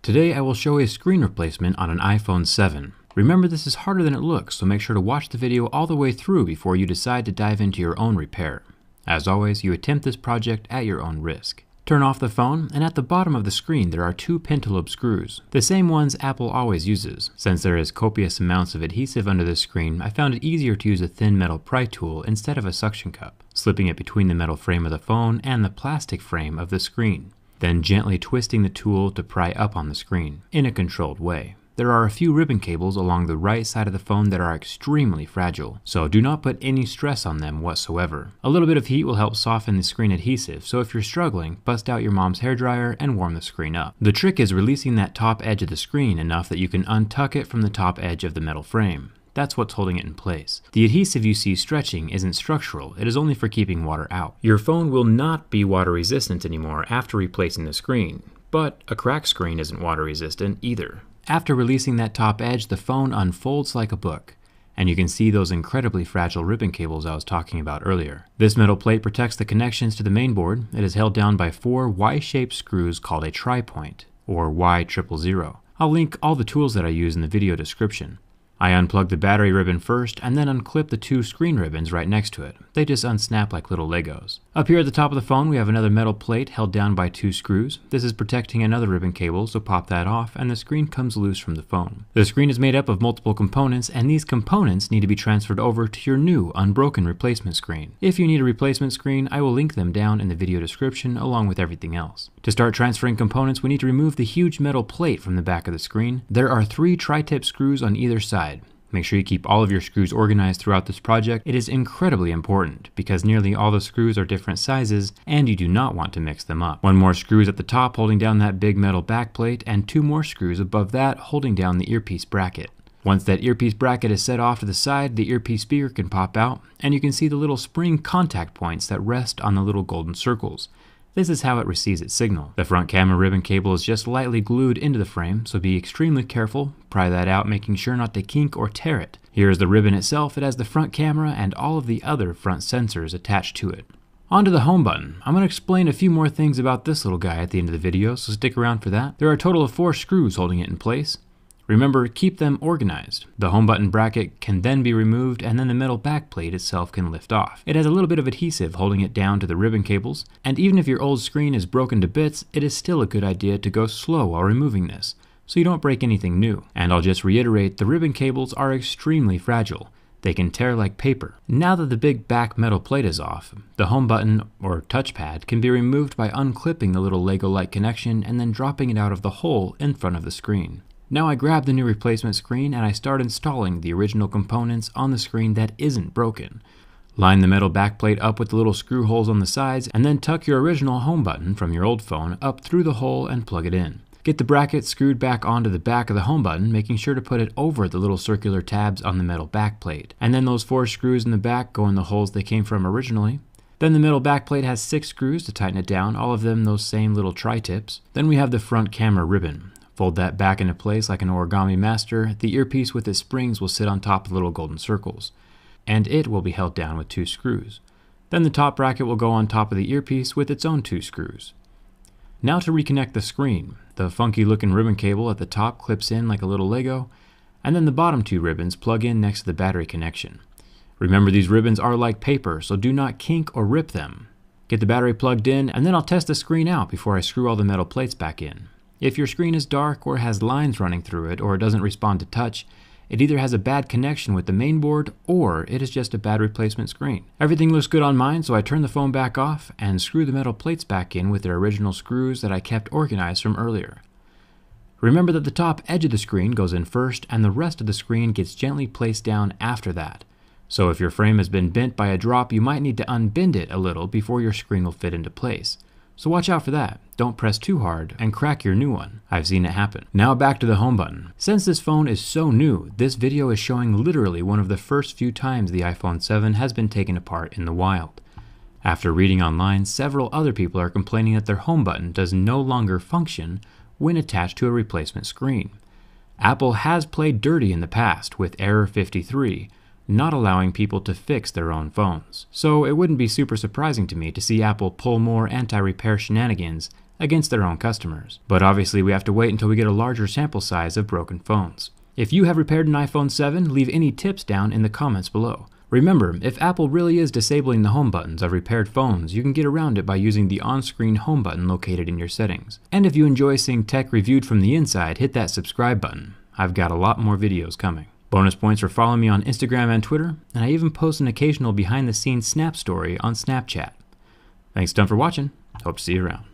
Today I will show a screen replacement on an iPhone 7. Remember, this is harder than it looks, so make sure to watch the video all the way through before you decide to dive into your own repair. As always, you attempt this project at your own risk. Turn off the phone, and at the bottom of the screen there are two pentalobe screws, the same ones Apple always uses. Since there is copious amounts of adhesive under the screen, I found it easier to use a thin metal pry tool instead of a suction cup, slipping it between the metal frame of the phone and the plastic frame of the screen, then gently twisting the tool to pry up on the screen, in a controlled way. There are a few ribbon cables along the right side of the phone that are extremely fragile, so do not put any stress on them whatsoever. A little bit of heat will help soften the screen adhesive, so if you're struggling, bust out your mom's hairdryer and warm the screen up. The trick is releasing that top edge of the screen enough that you can untuck it from the top edge of the metal frame. That's what's holding it in place. The adhesive you see stretching isn't structural, it is only for keeping water out. Your phone will not be water resistant anymore after replacing the screen, but a cracked screen isn't water resistant either. After releasing that top edge, the phone unfolds like a book, and you can see those incredibly fragile ribbon cables I was talking about earlier. This metal plate protects the connections to the main board. It is held down by four Y-shaped screws called a tri-point, or Y000. I'll link all the tools that I use in the video description. I unplug the battery ribbon first and then unclip the two screen ribbons right next to it. They just unsnap like little Legos. Up here at the top of the phone we have another metal plate held down by two screws. This is protecting another ribbon cable, so pop that off and the screen comes loose from the phone. The screen is made up of multiple components, and these components need to be transferred over to your new unbroken replacement screen. If you need a replacement screen, I will link them down in the video description along with everything else. To start transferring components, we need to remove the huge metal plate from the back of the screen. There are three tri-tip screws on either side. Make sure you keep all of your screws organized throughout this project. It is incredibly important because nearly all the screws are different sizes and you do not want to mix them up. One more screw is at the top holding down that big metal back plate, and two more screws above that holding down the earpiece bracket. Once that earpiece bracket is set off to the side, the earpiece speaker can pop out and you can see the little spring contact points that rest on the little golden circles. This is how it receives its signal. The front camera ribbon cable is just lightly glued into the frame, so be extremely careful. Pry that out, making sure not to kink or tear it. Here is the ribbon itself. It has the front camera and all of the other front sensors attached to it. Onto the home button. I'm going to explain a few more things about this little guy at the end of the video, so stick around for that. There are a total of 4 screws holding it in place. Remember, keep them organized. The home button bracket can then be removed, and then the metal back plate itself can lift off. It has a little bit of adhesive holding it down to the ribbon cables, and even if your old screen is broken to bits, it is still a good idea to go slow while removing this, so you don't break anything new. And I'll just reiterate, the ribbon cables are extremely fragile. They can tear like paper. Now that the big back metal plate is off, the home button, or touchpad, can be removed by unclipping the little Lego-like connection and then dropping it out of the hole in front of the screen. Now I grab the new replacement screen and I start installing the original components on the screen that isn't broken. Line the metal backplate up with the little screw holes on the sides, and then tuck your original home button from your old phone up through the hole and plug it in. Get the bracket screwed back onto the back of the home button, making sure to put it over the little circular tabs on the metal backplate. And then those 4 screws in the back go in the holes they came from originally. Then the middle backplate has 6 screws to tighten it down, all of them those same little tri-tips. Then we have the front camera ribbon. Fold that back into place like an origami master. The earpiece with its springs will sit on top of the little golden circles, and it will be held down with 2 screws. Then the top bracket will go on top of the earpiece with its own 2 screws. Now to reconnect the screen. The funky looking ribbon cable at the top clips in like a little Lego, and then the bottom 2 ribbons plug in next to the battery connection. Remember, these ribbons are like paper, so do not kink or rip them. Get the battery plugged in, and then I'll test the screen out before I screw all the metal plates back in. If your screen is dark or has lines running through it, or it doesn't respond to touch, it either has a bad connection with the main board or it is just a bad replacement screen. Everything looks good on mine, so I turn the phone back off and screw the metal plates back in with their original screws that I kept organized from earlier. Remember that the top edge of the screen goes in first and the rest of the screen gets gently placed down after that. So if your frame has been bent by a drop, you might need to unbend it a little before your screen will fit into place. So watch out for that. Don't press too hard and crack your new one. I've seen it happen. Now back to the home button. Since this phone is so new, this video is showing literally one of the first few times the iPhone 7 has been taken apart in the wild. After reading online, several other people are complaining that their home button does no longer function when attached to a replacement screen. Apple has played dirty in the past with Error 53, not allowing people to fix their own phones. So it wouldn't be super surprising to me to see Apple pull more anti-repair shenanigans against their own customers. But obviously we have to wait until we get a larger sample size of broken phones. If you have repaired an iPhone 7, leave any tips down in the comments below. Remember, if Apple really is disabling the home buttons of repaired phones, you can get around it by using the on-screen home button located in your settings. And if you enjoy seeing tech reviewed from the inside, hit that subscribe button. I've got a lot more videos coming. Bonus points for following me on Instagram and Twitter, and I even post an occasional behind-the-scenes Snap story on Snapchat. Thanks a ton for watching. Hope to see you around.